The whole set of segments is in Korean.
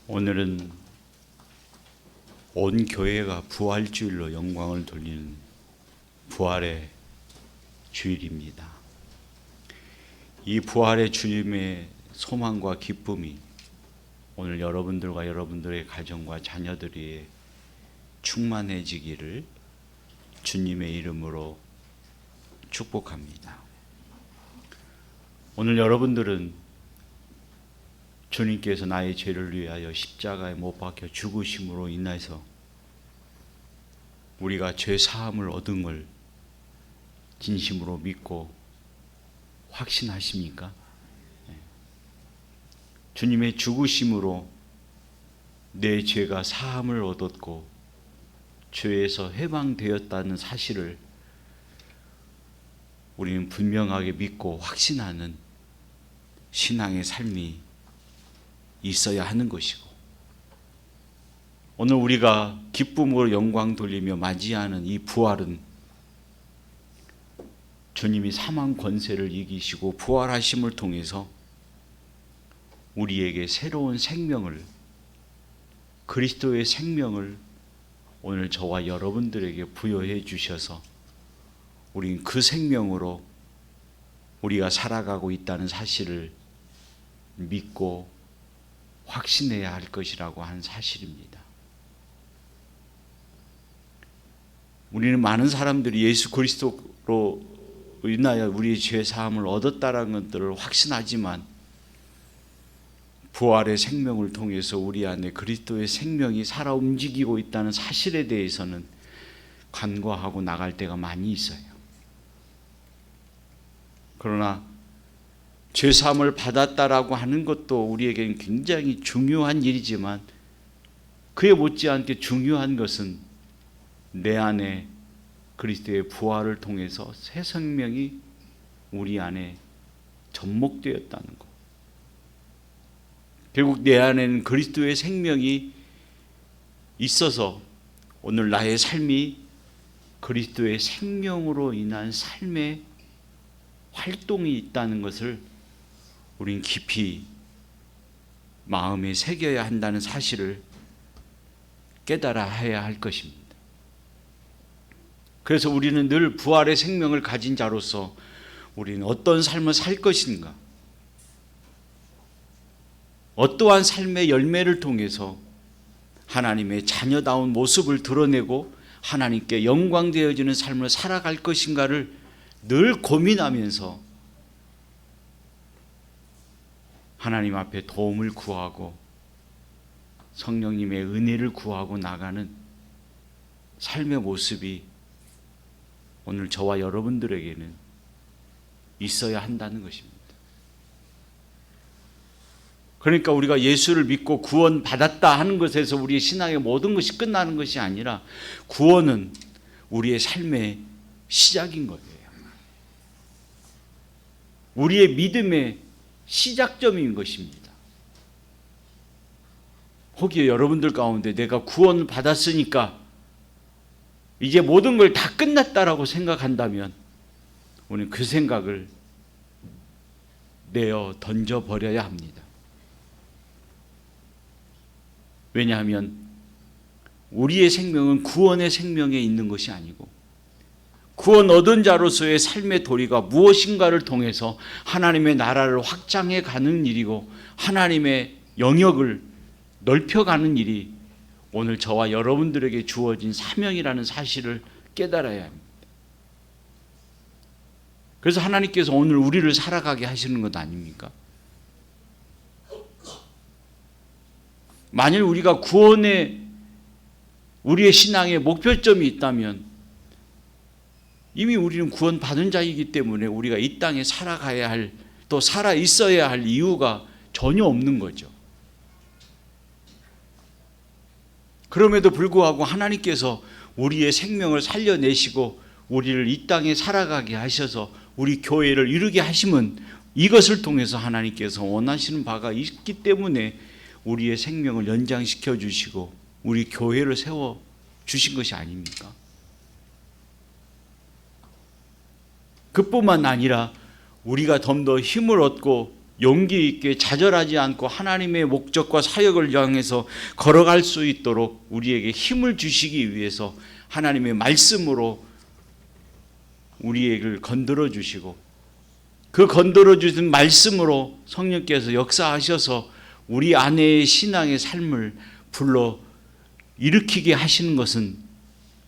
오늘은 온 교회가 부활주일로 영광을 돌리는 부활의 주일입니다. 이 부활의 주님의 소망과 기쁨이 오늘 여러분들과 여러분들의 가정과 자녀들이 충만해지기를 주님의 이름으로 축복합니다. 오늘 여러분들은 주님께서 나의 죄를 위하여 십자가에 못 박혀 죽으심으로 인해서 우리가 죄 사함을 얻은 걸 진심으로 믿고 확신하십니까? 주님의 죽으심으로 내 죄가 사함을 얻었고 죄에서 해방되었다는 사실을 우리는 분명하게 믿고 확신하는 신앙의 삶이 있어야 하는 것이고, 오늘 우리가 기쁨으로 영광 돌리며 맞이하는 이 부활은 주님이 사망 권세를 이기시고 부활하심을 통해서 우리에게 새로운 생명을, 그리스도의 생명을 오늘 저와 여러분들에게 부여해 주셔서 우린 그 생명으로 우리가 살아가고 있다는 사실을 믿고 확신해야 할 것이라고 하는 사실입니다. 우리는 많은 사람들이 예수 그리스도로 인하여 우리의 죄 사함을 얻었다는 것들을 확신하지만 부활의 생명을 통해서 우리 안에 그리스도의 생명이 살아 움직이고 있다는 사실에 대해서는 간과하고 나갈 때가 많이 있어요. 그러나 죄사함을 받았다라고 하는 것도 우리에게는 굉장히 중요한 일이지만 그에 못지않게 중요한 것은 내 안에 그리스도의 부활을 통해서 새 생명이 우리 안에 접목되었다는 것. 결국 내 안에는 그리스도의 생명이 있어서 오늘 나의 삶이 그리스도의 생명으로 인한 삶의 활동이 있다는 것을 우린 깊이 마음에 새겨야 한다는 사실을 깨달아야 할 것입니다. 그래서 우리는 늘 부활의 생명을 가진 자로서 우리는 어떤 삶을 살 것인가, 어떠한 삶의 열매를 통해서 하나님의 자녀다운 모습을 드러내고 하나님께 영광되어지는 삶을 살아갈 것인가를 늘 고민하면서 하나님 앞에 도움을 구하고 성령님의 은혜를 구하고 나가는 삶의 모습이 오늘 저와 여러분들에게는 있어야 한다는 것입니다. 그러니까 우리가 예수를 믿고 구원받았다 하는 것에서 우리의 신앙의 모든 것이 끝나는 것이 아니라 구원은 우리의 삶의 시작인 거예요. 우리의 믿음의 시작점인 것입니다. 혹여 여러분들 가운데 내가 구원 받았으니까 이제 모든 걸 다 끝났다라고 생각한다면 우리는 그 생각을 내어 던져버려야 합니다. 왜냐하면 우리의 생명은 구원의 생명에 있는 것이 아니고 구원 얻은 자로서의 삶의 도리가 무엇인가를 통해서 하나님의 나라를 확장해 가는 일이고 하나님의 영역을 넓혀가는 일이 오늘 저와 여러분들에게 주어진 사명이라는 사실을 깨달아야 합니다. 그래서 하나님께서 오늘 우리를 살아가게 하시는 것 아닙니까? 만일 우리가 구원에 우리의 신앙의 목표점이 있다면 이미 우리는 구원받은 자이기 때문에 우리가 이 땅에 살아가야 할, 또 살아 있어야 할 이유가 전혀 없는 거죠. 그럼에도 불구하고 하나님께서 우리의 생명을 살려내시고 우리를 이 땅에 살아가게 하셔서 우리 교회를 이루게 하심은 이것을 통해서 하나님께서 원하시는 바가 있기 때문에 우리의 생명을 연장시켜 주시고 우리 교회를 세워 주신 것이 아닙니까? 그뿐만 아니라 우리가 좀 더 힘을 얻고 용기 있게 좌절하지 않고 하나님의 목적과 사역을 향해서 걸어갈 수 있도록 우리에게 힘을 주시기 위해서 하나님의 말씀으로 우리를 건드려 주시고, 그 건드려 주신 말씀으로 성령께서 역사하셔서 우리 안에의 신앙의 삶을 불러 일으키게 하시는 것은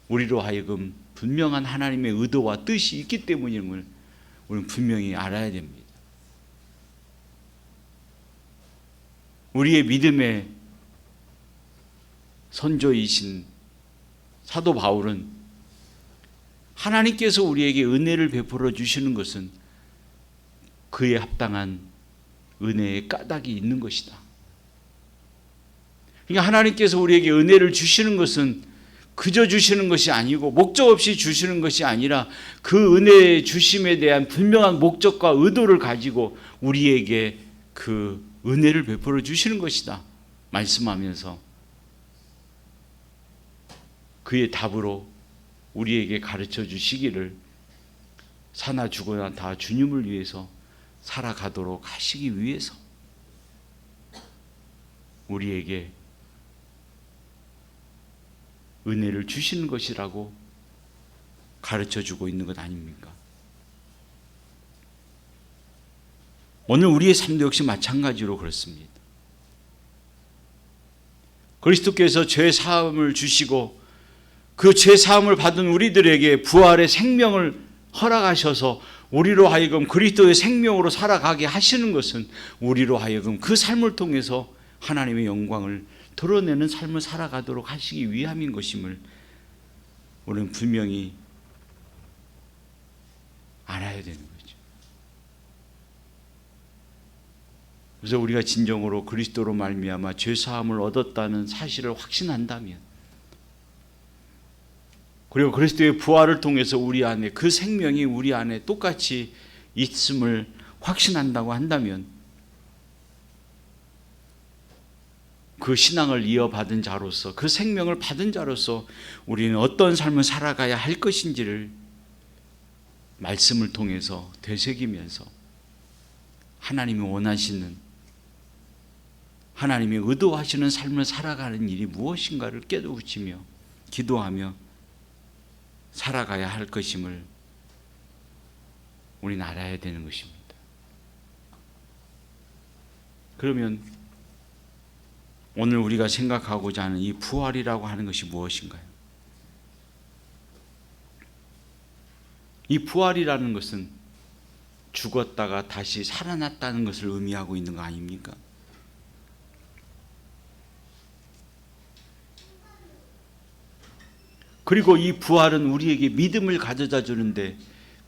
우리로 하여금 분명한 하나님의 의도와 뜻이 있기 때문임을 우리는 분명히 알아야 됩니다. 우리의 믿음의 선조이신 사도 바울은 하나님께서 우리에게 은혜를 베풀어 주시는 것은 그에 합당한 은혜의 까닭이 있는 것이다. 그러니까 하나님께서 우리에게 은혜를 주시는 것은 그저 주시는 것이 아니고 목적 없이 주시는 것이 아니라 그 은혜의 주심에 대한 분명한 목적과 의도를 가지고 우리에게 그 은혜를 베풀어 주시는 것이다 말씀하면서 그의 답으로 우리에게 가르쳐 주시기를 사나 죽어나 다 주님을 위해서 살아가도록 하시기 위해서 우리에게 은혜를 주시는 것이라고 가르쳐 주고 있는 것 아닙니까? 오늘 우리의 삶도 역시 마찬가지로 그렇습니다. 그리스도께서 죄 사함을 주시고 그 죄 사함을 받은 우리들에게 부활의 생명을 허락하셔서 우리로 하여금 그리스도의 생명으로 살아가게 하시는 것은 우리로 하여금 그 삶을 통해서 하나님의 영광을 드러내는 삶을 살아가도록 하시기 위함인 것임을 우리는 분명히 알아야 되는 거죠. 그래서 우리가 진정으로 그리스도로 말미암아 죄 사함을 얻었다는 사실을 확신한다면, 그리고 그리스도의 부활을 통해서 우리 안에 그 생명이 우리 안에 똑같이 있음을 확신한다고 한다면 그 신앙을 이어받은 자로서, 그 생명을 받은 자로서 우리는 어떤 삶을 살아가야 할 것인지를 말씀을 통해서 되새기면서 하나님이 원하시는, 하나님이 의도하시는 삶을 살아가는 일이 무엇인가를 깨우치며 기도하며 살아가야 할 것임을 우리는 알아야 되는 것입니다. 그러면 오늘 우리가 생각하고자 하는 이 부활이라고 하는 것이 무엇인가요? 이 부활이라는 것은 죽었다가 다시 살아났다는 것을 의미하고 있는 거 아닙니까? 그리고 이 부활은 우리에게 믿음을 가져다 주는데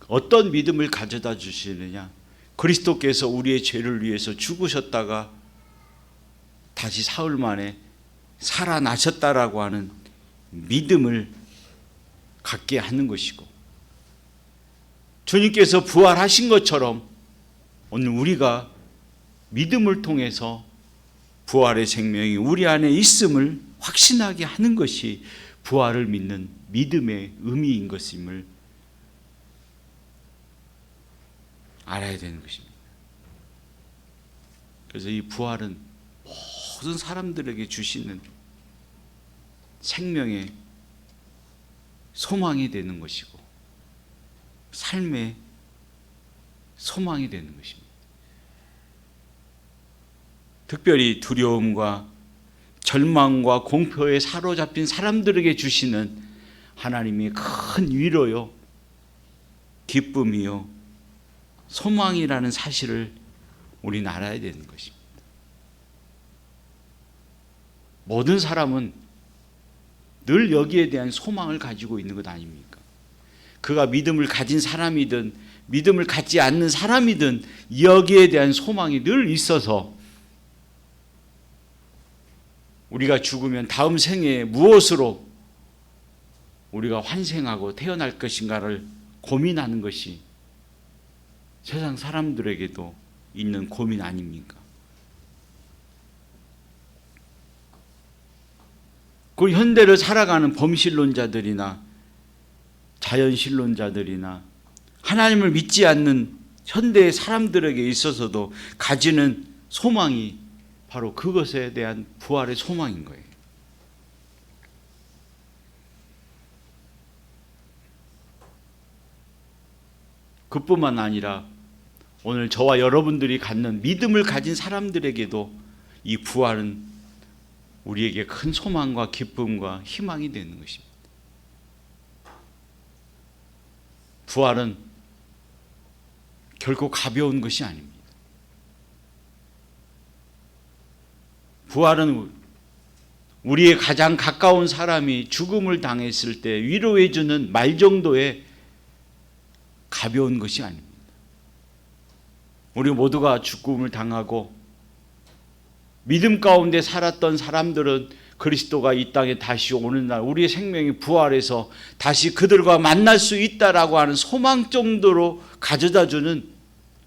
어떤 믿음을 가져다 주시느냐? 그리스도께서 우리의 죄를 위해서 죽으셨다가 다시 사흘 만에 살아나셨다라고 하는 믿음을 갖게 하는 것이고, 주님께서 부활하신 것처럼 오늘 우리가 믿음을 통해서 부활의 생명이 우리 안에 있음을 확신하게 하는 것이 부활을 믿는 믿음의 의미인 것임을 알아야 되는 것입니다. 그래서 이 부활은 모든 사람들에게 주시는 생명의 소망이 되는 것이고 삶의 소망이 되는 것입니다. 특별히 두려움과 절망과 공포에 사로잡힌 사람들에게 주시는 하나님의 큰 위로요, 기쁨이요, 소망이라는 사실을 우리는 알아야 되는 것입니다. 모든 사람은 늘 여기에 대한 소망을 가지고 있는 것 아닙니까? 그가 믿음을 가진 사람이든 믿음을 갖지 않는 사람이든 여기에 대한 소망이 늘 있어서 우리가 죽으면 다음 생에 무엇으로 우리가 환생하고 태어날 것인가를 고민하는 것이 세상 사람들에게도 있는 고민 아닙니까? 그 현대를 살아가는 범신론자들이나 자연신론자들이나 하나님을 믿지 않는 현대의 사람들에게 있어서도 가지는 소망이 바로 그것에 대한 부활의 소망인 거예요. 그뿐만 아니라 오늘 저와 여러분들이 갖는 믿음을 가진 사람들에게도 이 부활은 우리에게 큰 소망과 기쁨과 희망이 되는 것입니다. 부활은 결코 가벼운 것이 아닙니다. 부활은 우리의 가장 가까운 사람이 죽음을 당했을 때 위로해 주는 말 정도의 가벼운 것이 아닙니다. 우리 모두가 죽음을 당하고 믿음 가운데 살았던 사람들은 그리스도가 이 땅에 다시 오는 날 우리의 생명이 부활해서 다시 그들과 만날 수 있다라고 하는 소망 정도로 가져다주는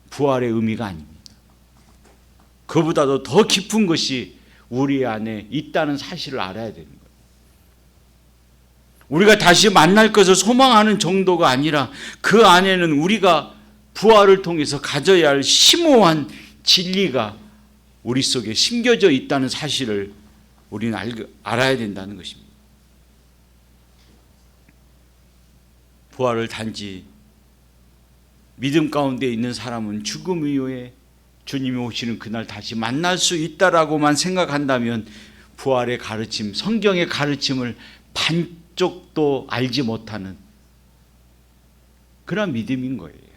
부활의 의미가 아닙니다. 그보다도 더 깊은 것이 우리 안에 있다는 사실을 알아야 되는 거예요. 우리가 다시 만날 것을 소망하는 정도가 아니라 그 안에는 우리가 부활을 통해서 가져야 할 심오한 진리가 우리 속에 심겨져 있다는 사실을 우리는 알아야 된다는 것입니다. 부활을 단지 믿음 가운데 있는 사람은 죽음 이후에 주님이 오시는 그날 다시 만날 수 있다라고만 생각한다면 부활의 가르침, 성경의 가르침을 반쪽도 알지 못하는 그런 믿음인 거예요.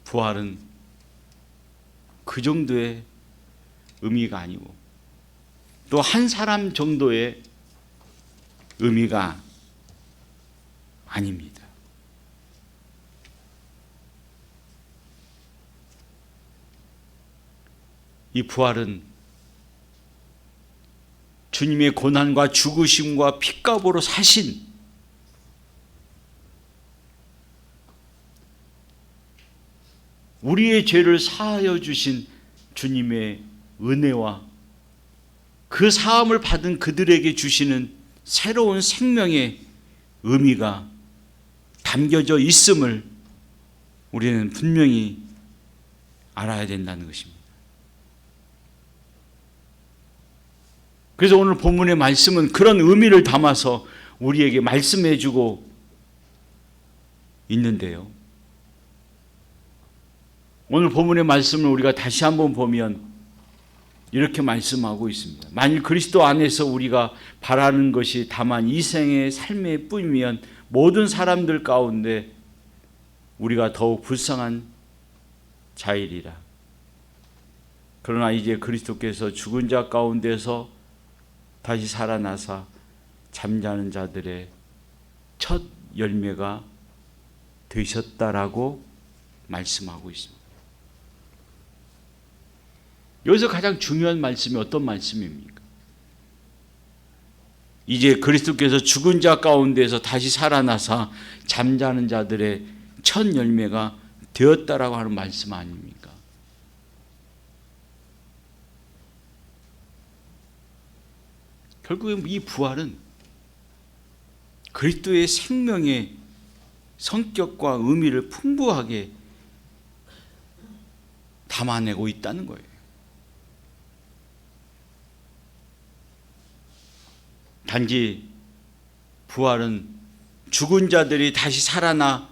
부활은 그 정도의 의미가 아니고 또 한 사람 정도의 의미가 아닙니다. 이 부활은 주님의 고난과 죽으심과 핏값으로 사신 우리의 죄를 사하여 주신 주님의 은혜와 그 사함을 받은 그들에게 주시는 새로운 생명의 의미가 담겨져 있음을 우리는 분명히 알아야 된다는 것입니다. 그래서 오늘 본문의 말씀은 그런 의미를 담아서 우리에게 말씀해 주고 있는데요. 오늘 본문의 말씀을 우리가 다시 한번 보면 이렇게 말씀하고 있습니다. 만일 그리스도 안에서 우리가 바라는 것이 다만 이 생의 삶의 뿐이면 모든 사람들 가운데 우리가 더욱 불쌍한 자이리라. 그러나 이제 그리스도께서 죽은 자 가운데서 다시 살아나사 잠자는 자들의 첫 열매가 되셨다라고 말씀하고 있습니다. 여기서 가장 중요한 말씀이 어떤 말씀입니까? 이제 그리스도께서 죽은 자 가운데서 다시 살아나사 잠자는 자들의 첫 열매가 되었다라고 하는 말씀 아닙니까? 결국에 이 부활은 그리스도의 생명의 성격과 의미를 풍부하게 담아내고 있다는 거예요. 단지 부활은 죽은 자들이 다시 살아나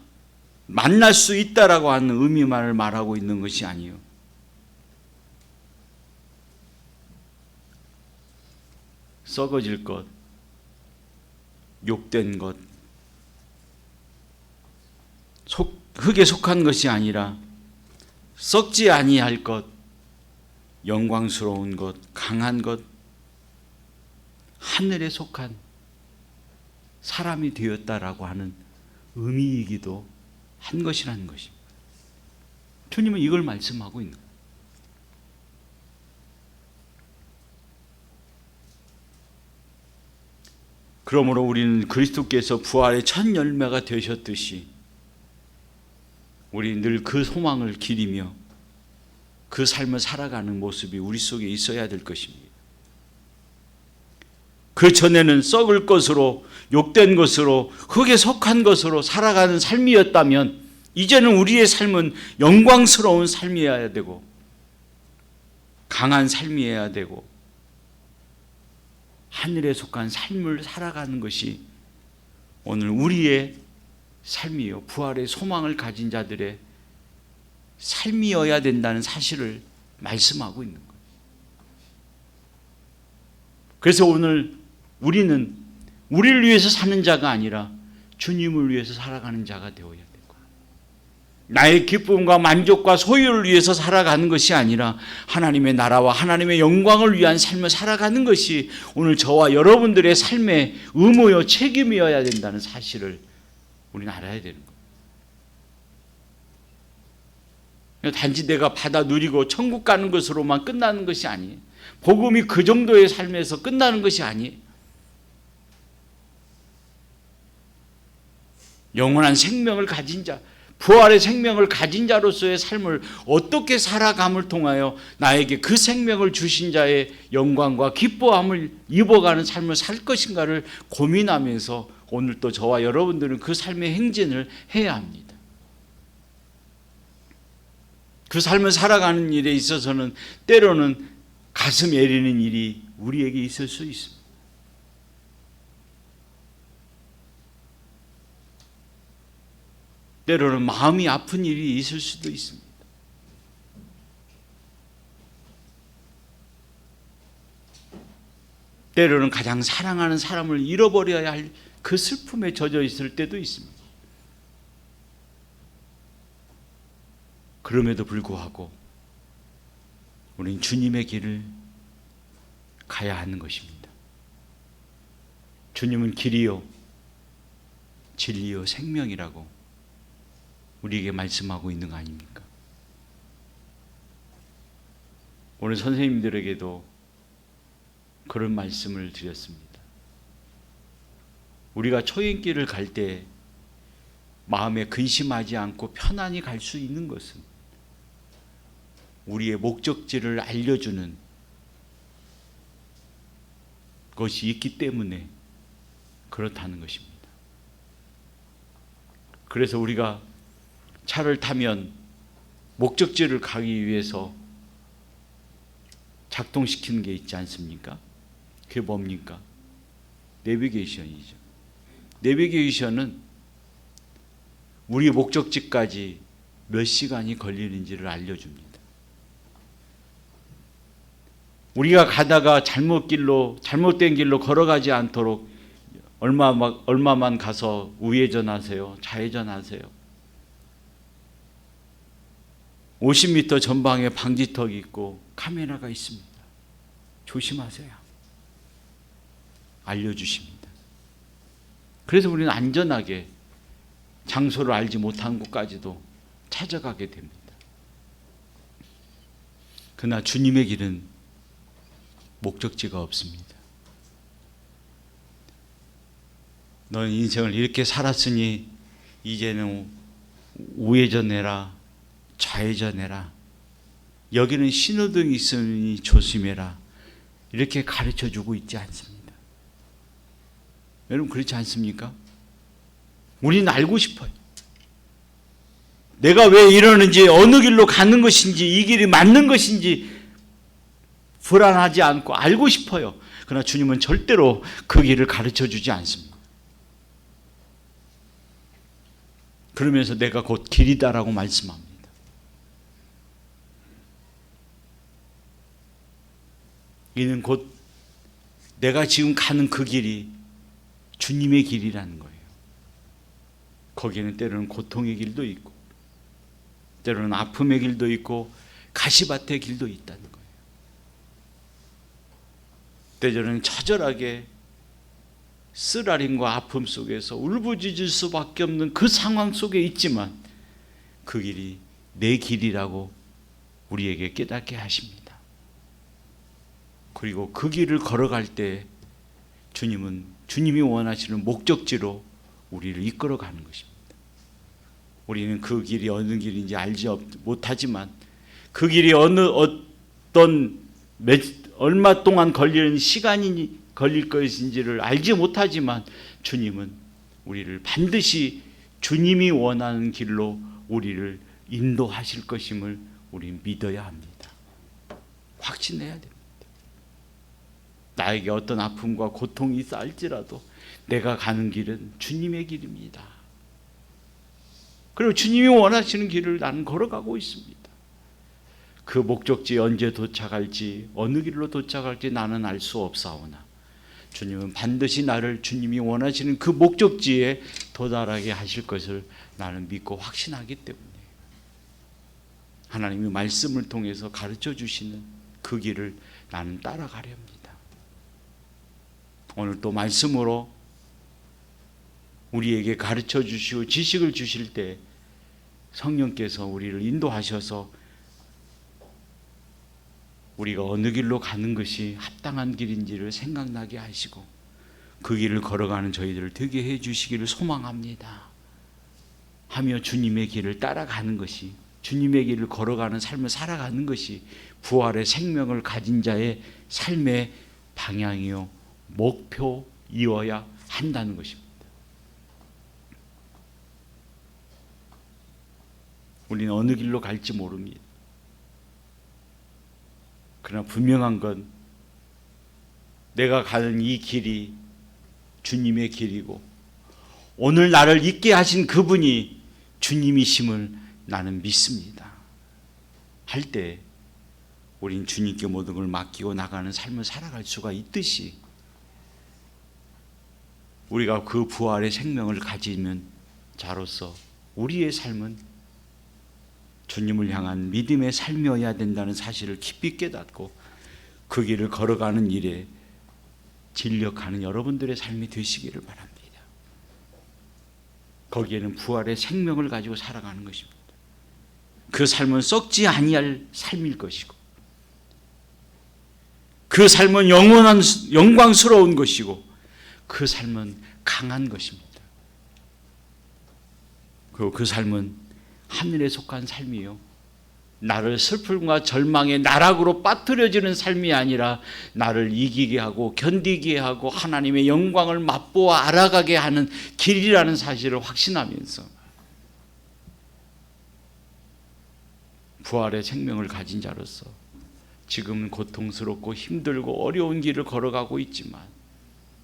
만날 수 있다라고 하는 의미만을 말하고 있는 것이 아니에요. 썩어질 것, 욕된 것, 흙에 속한 것이 아니라 썩지 아니할 것, 영광스러운 것, 강한 것, 하늘에 속한 사람이 되었다라고 하는 의미이기도 한 것이라는 것입니다. 주님은 이걸 말씀하고 있는 거예요. 그러므로 우리는 그리스도께서 부활의 첫 열매가 되셨듯이 우리 늘 그 소망을 기리며 그 삶을 살아가는 모습이 우리 속에 있어야 될 것입니다. 그 전에는 썩을 것으로, 욕된 것으로, 흙에 속한 것으로 살아가는 삶이었다면 이제는 우리의 삶은 영광스러운 삶이어야 되고 강한 삶이어야 되고 하늘에 속한 삶을 살아가는 것이 오늘 우리의 삶이요, 부활의 소망을 가진 자들의 삶이어야 된다는 사실을 말씀하고 있는 거예요. 그래서 오늘 우리는 우리를 위해서 사는 자가 아니라 주님을 위해서 살아가는 자가 되어야 될 거예요. 나의 기쁨과 만족과 소유를 위해서 살아가는 것이 아니라 하나님의 나라와 하나님의 영광을 위한 삶을 살아가는 것이 오늘 저와 여러분들의 삶의 의무요 책임이어야 된다는 사실을 우리는 알아야 되는 거예요. 단지 내가 받아 누리고 천국 가는 것으로만 끝나는 것이 아니에요. 복음이 그 정도의 삶에서 끝나는 것이 아니에요. 영원한 생명을 가진 자, 부활의 생명을 가진 자로서의 삶을 어떻게 살아감을 통하여 나에게 그 생명을 주신 자의 영광과 기뻐함을 입어가는 삶을 살 것인가를 고민하면서 오늘 또 저와 여러분들은 그 삶의 행진을 해야 합니다. 그 삶을 살아가는 일에 있어서는 때로는 가슴 애리는 일이 우리에게 있을 수 있습니다. 때로는 마음이 아픈 일이 있을 수도 있습니다. 때로는 가장 사랑하는 사람을 잃어버려야 할 그 슬픔에 젖어 있을 때도 있습니다. 그럼에도 불구하고 우리는 주님의 길을 가야 하는 것입니다. 주님은 길이요 진리요 생명이라고 우리에게 말씀하고 있는 거 아닙니까? 오늘 선생님들에게도 그런 말씀을 드렸습니다. 우리가 초행길을 갈 때 마음에 근심하지 않고 편안히 갈 수 있는 것은 우리의 목적지를 알려주는 것이 있기 때문에 그렇다는 것입니다. 그래서 우리가 차를 타면 목적지를 가기 위해서 작동시키는 게 있지 않습니까? 그게 뭡니까? 내비게이션이죠. 내비게이션은 우리 목적지까지 몇 시간이 걸리는지를 알려줍니다. 우리가 가다가 잘못된 길로 걸어가지 않도록 얼마만 가서 우회전하세요, 좌회전하세요. 50m 전방에 방지턱이 있고 카메라가 있습니다. 조심하세요. 알려주십니다. 그래서 우리는 안전하게 장소를 알지 못한 곳까지도 찾아가게 됩니다. 그러나 주님의 길은 목적지가 없습니다. 너는 인생을 이렇게 살았으니 이제는 우회전해라, 좌회전해라, 여기는 신호등이 있으니 조심해라, 이렇게 가르쳐주고 있지 않습니다. 여러분 그렇지 않습니까? 우리는 알고 싶어요. 내가 왜 이러는지, 어느 길로 가는 것인지, 이 길이 맞는 것인지 불안하지 않고 알고 싶어요. 그러나 주님은 절대로 그 길을 가르쳐주지 않습니다. 그러면서 내가 곧 길이다라고 말씀합니다. 이는 곧 내가 지금 가는 그 길이 주님의 길이라는 거예요. 거기에는 때로는 고통의 길도 있고 때로는 아픔의 길도 있고 가시밭의 길도 있다는 거예요. 때로는 처절하게 쓰라림과 아픔 속에서 울부짖을 수밖에 없는 그 상황 속에 있지만 그 길이 내 길이라고 우리에게 깨닫게 하십니다. 그리고 그 길을 걸어갈 때 주님이 원하시는 목적지로 우리를 이끌어가는 것입니다. 우리는 그 길이 어느 길인지 알지 못하지만 그 길이 얼마 동안 걸릴 것인지를 알지 못하지만 주님은 우리를 반드시 주님이 원하는 길로 우리를 인도하실 것임을 우리는 믿어야 합니다. 확신해야 됩니다. 나에게 어떤 아픔과 고통이 있어 할지라도 내가 가는 길은 주님의 길입니다. 그리고 주님이 원하시는 길을 나는 걸어가고 있습니다. 그 목적지에 언제 도착할지 어느 길로 도착할지 나는 알 수 없사오나 주님은 반드시 나를 주님이 원하시는 그 목적지에 도달하게 하실 것을 나는 믿고 확신하기 때문에 하나님의 말씀을 통해서 가르쳐 주시는 그 길을 나는 따라가려 합니다. 오늘 또 말씀으로 우리에게 가르쳐 주시고 지식을 주실 때 성령께서 우리를 인도하셔서 우리가 어느 길로 가는 것이 합당한 길인지를 생각나게 하시고 그 길을 걸어가는 저희들을 되게 해 주시기를 소망합니다. 하며 주님의 길을 따라가는 것이, 주님의 길을 걸어가는 삶을 살아가는 것이 부활의 생명을 가진 자의 삶의 방향이요 목표이어야 한다는 것입니다. 우리는 어느 길로 갈지 모릅니다. 그러나 분명한 건 내가 가는 이 길이 주님의 길이고 오늘 나를 있게 하신 그분이 주님이심을 나는 믿습니다. 할 때 우린 주님께 모든 걸 맡기고 나가는 삶을 살아갈 수가 있듯이 우리가 그 부활의 생명을 가지는 자로서 우리의 삶은 주님을 향한 믿음의 삶이어야 된다는 사실을 깊이 깨닫고 그 길을 걸어가는 일에 진력하는 여러분들의 삶이 되시기를 바랍니다. 거기에는 부활의 생명을 가지고 살아가는 것입니다. 그 삶은 썩지 아니할 삶일 것이고 그 삶은 영원한 영광스러운 것이고 그 삶은 강한 것입니다. 그리고 그 삶은 하늘에 속한 삶이요 나를 슬픔과 절망의 나락으로 빠뜨려지는 삶이 아니라 나를 이기게 하고 견디게 하고 하나님의 영광을 맛보아 알아가게 하는 길이라는 사실을 확신하면서 부활의 생명을 가진 자로서 지금은 고통스럽고 힘들고 어려운 길을 걸어가고 있지만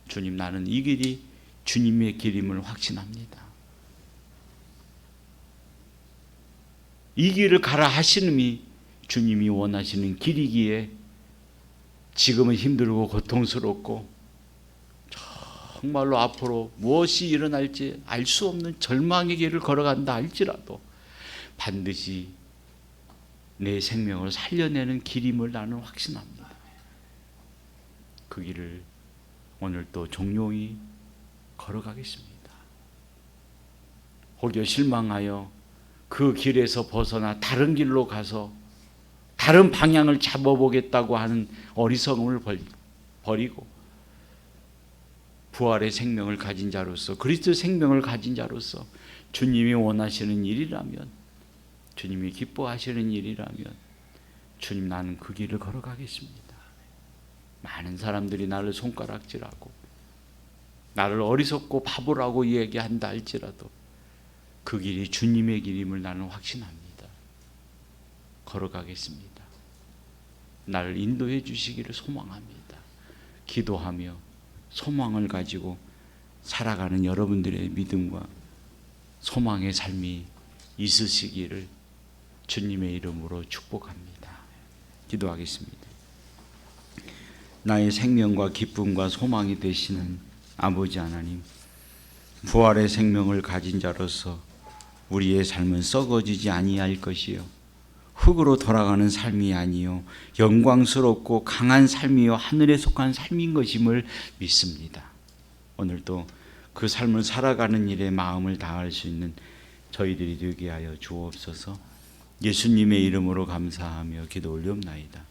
주님, 나는 이 길이 주님의 길임을 확신합니다. 이 길을 가라 하시는이 주님이 원하시는 길이기에 지금은 힘들고 고통스럽고 정말로 앞으로 무엇이 일어날지 알 수 없는 절망의 길을 걸어간다 할지라도 반드시 내 생명을 살려내는 길임을 나는 확신합니다. 그 길을 오늘 또 종용히 걸어가겠습니다. 혹여 실망하여 그 길에서 벗어나 다른 길로 가서 다른 방향을 잡아보겠다고 하는 어리석음을 버리고 부활의 생명을 가진 자로서 그리스도 생명을 가진 자로서 주님이 원하시는 일이라면 주님이 기뻐하시는 일이라면 주님, 나는 그 길을 걸어가겠습니다. 많은 사람들이 나를 손가락질하고 나를 어리석고 바보라고 얘기한다 할지라도 그 길이 주님의 길임을 나는 확신합니다. 걸어가겠습니다. 나를 인도해 주시기를 소망합니다. 기도하며 소망을 가지고 살아가는 여러분들의 믿음과 소망의 삶이 있으시기를 주님의 이름으로 축복합니다. 기도하겠습니다. 나의 생명과 기쁨과 소망이 되시는 아버지 하나님, 부활의 생명을 가진 자로서 우리의 삶은 썩어지지 아니할 것이요 흙으로 돌아가는 삶이 아니요 영광스럽고 강한 삶이요 하늘에 속한 삶인 것임을 믿습니다. 오늘도 그 삶을 살아가는 일에 마음을 다할 수 있는 저희들이 되게 하여 주옵소서. 예수님의 이름으로 감사하며 기도 올리옵나이다.